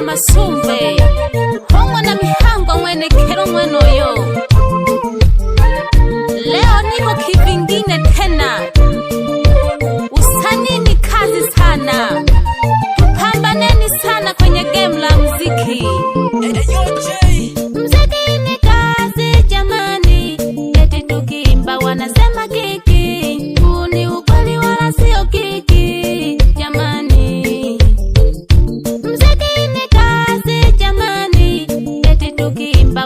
Masumbe homo na mihango mwene kero mwenoyo. Leo niko kivingine tena, usanii ni kazi sana, tupambaneni sana kwenye game la muziki. Muziki ni kazi jamani, eti tukiimba wanasema kiki, huu ni ukweli wala sio kiki jamani.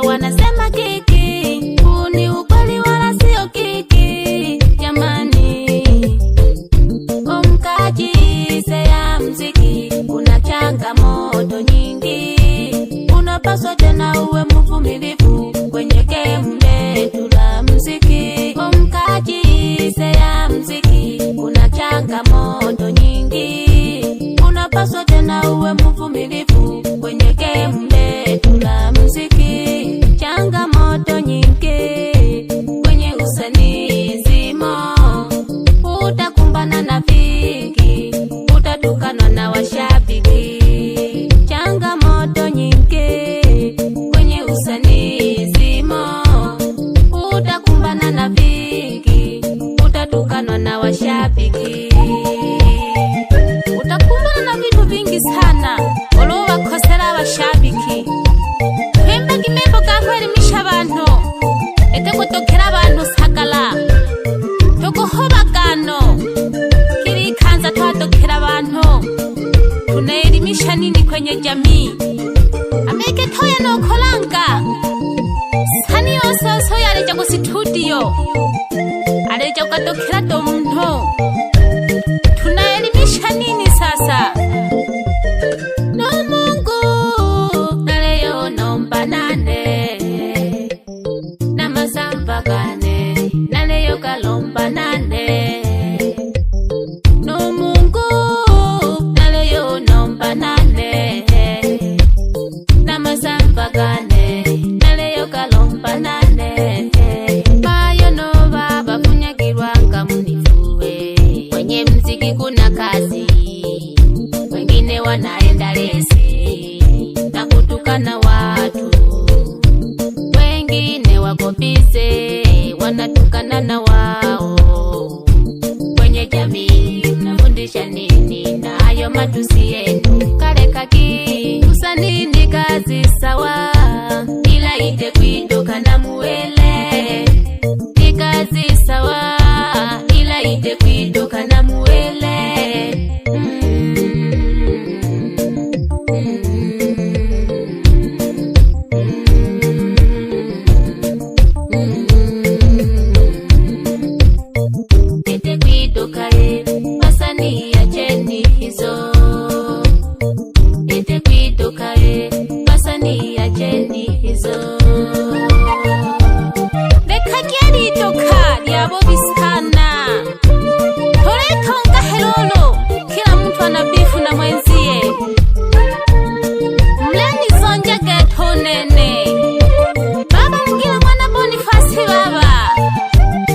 Wanasema kiki, huu ni ukweli wala sio kiki jamani. Omkaji ya mziki kuna changamoto nyingi, unapaswa tena uwe mvumilivu kwenye game letu la mziki. Omkaji ya mziki kuna changamoto nyingi, unapaswa tena uwe mvumilivu kwenye game letu la mziki. Changamoto nyingi kwenye usanii zimo, utakumbana na vingi, utatukanwa na washabiki. Changamoto nyingi kwenye usanii zimo, utakumbana na vingi, utatukanwa na washabiki. Utakumbana na vitu vingi sana olowa kosera washabiki. Kwemba kimembo kakwelimisha abantu, ete kutokera abantu sagala tukuhobagano, kiri kanza twatokera abantu, tunaelimisha nini kwenye jamii. Ameke toya no kolanga sani ososo yaleja ku studio, aleja kutokera do muntu, tunaelimisha nini sasa? No Mungu naleyo nomba nane na masamba gane, naleyo kalomba nane. No Mungu naleyo nomba nane na masamba gane, naleyo kalomba nane. Bayo no baba funyagirwanga munifuwe, kwenye mziki kuna kazi, wengine wanaenda lesi na kutukana watu, wengine wako bize wanatukana na wao. Kwenye jamii mnafundisha nini na hayo matusi yenu? Kale kaki usanii ni kazi sawa, ila ite kuindoka na muwele. Ni kazi sawa, ila ite kuindoka na muwele. Ete kuidoka wasanii acheni hizo, ete kuidoka wasanii acheni hizo. Lekagiari doka lyabo bisana, toletonga helolo, kila mtu anabifu na mwenzie. Mleni zonja geto nene, baba mgira mwana Bonifasi baba,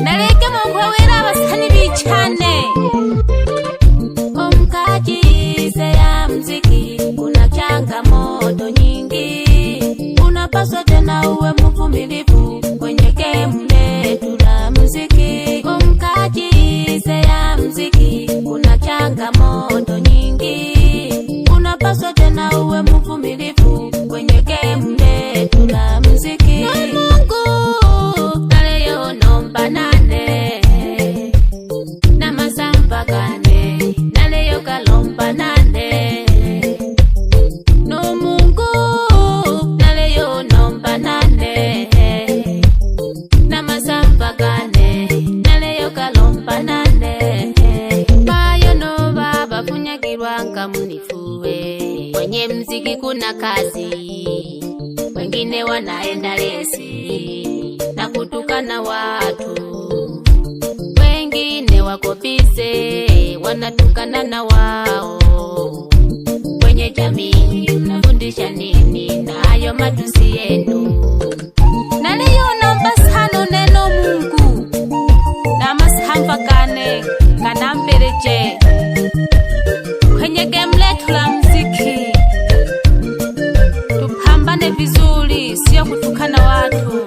naleke mungu wawera basani bichane. Omkaji ya mziki kuna changamoto nyingi, unapaswa tena uwe mvumilivu kwenye game letu la mziki. Omkaji ya mziki kuna changamoto nyingi, unapaswa tena uwe mvumilivu kwenye game letu la mziki. No Mungu naleyo nomba nane na masamba gane, naleyo kalomba nane. No Mungu naleyo nomba nane na masamba gane, naleyo kalomba nane. Bayo no baba funyagirwanga munifuwe, kwenye mziki kuna kazi, wengine wanaenda lesi na kutukana watu, wengine wako bize wanatukana na wao. Kwenye jamii mnafundisha nini na hayo matusi yenu? Na leo namba sana neno Mungu na masamfakane kanampereje kwenye game letu la muziki. Tupambane vizuri, sio kutukana watu.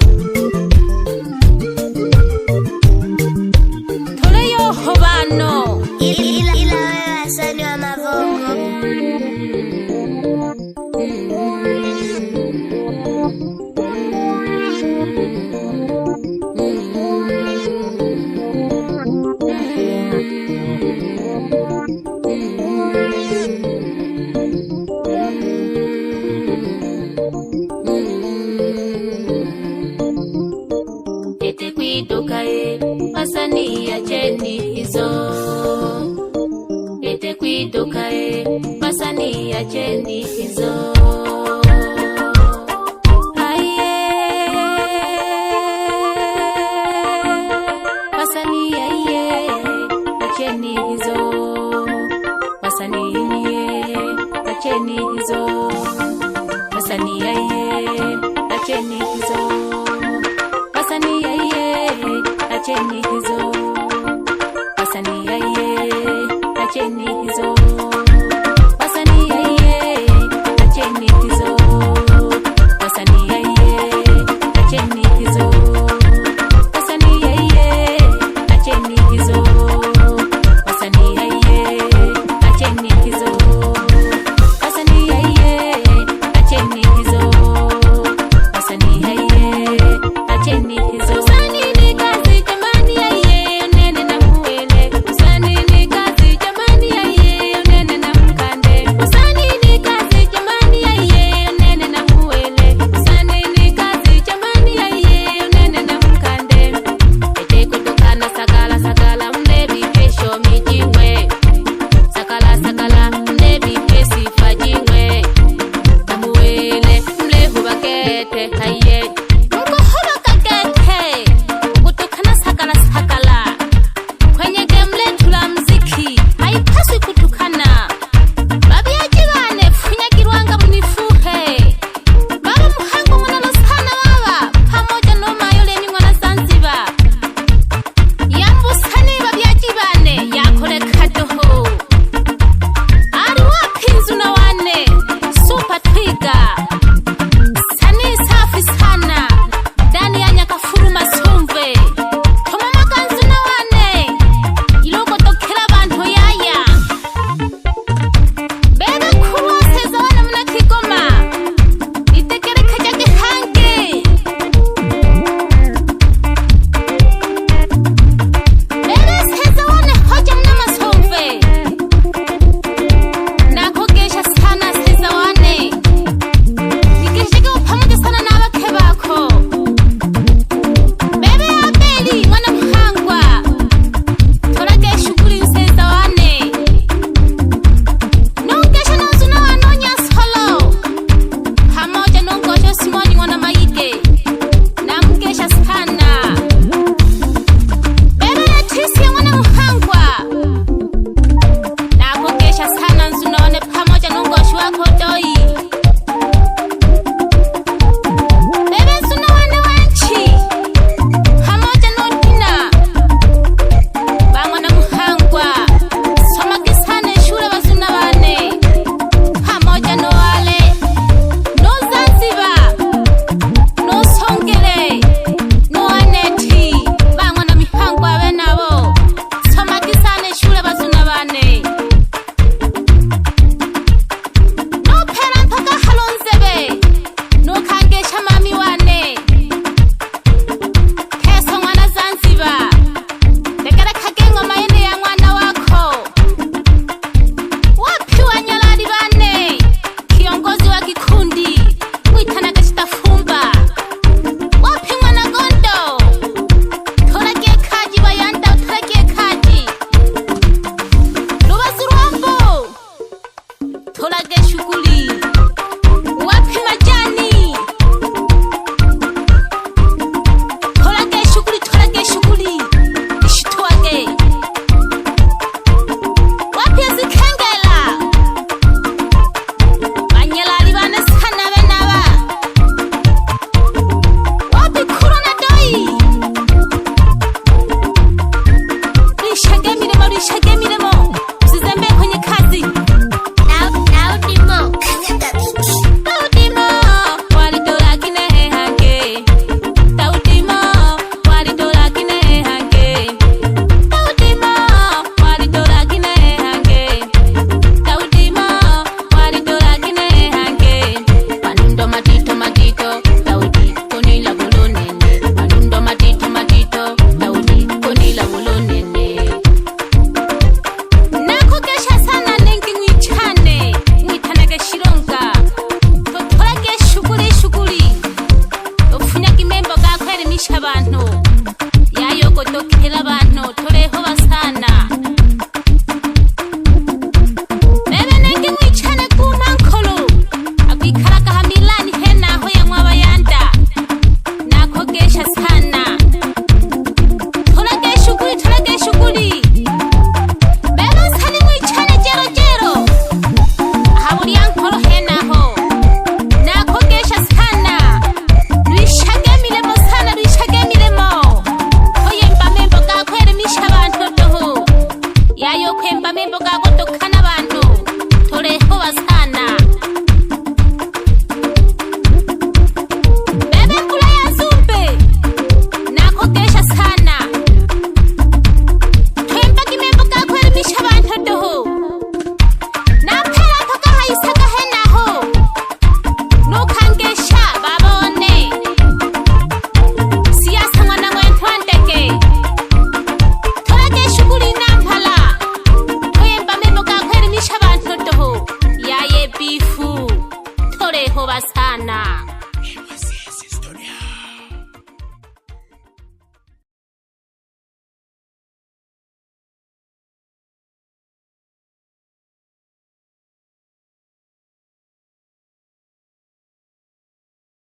Tuleyo hobano ila wewe asani wa mavongo. Ete kwitokae pasani acheni hizo, ete kwitokae pasani acheni hizo. Pasani aiye acheni hizo, pasani aiye acheni hizo, pasani aiye acheni hizo, pasani aiye acheni hizo, pasani aiye acheni hizo.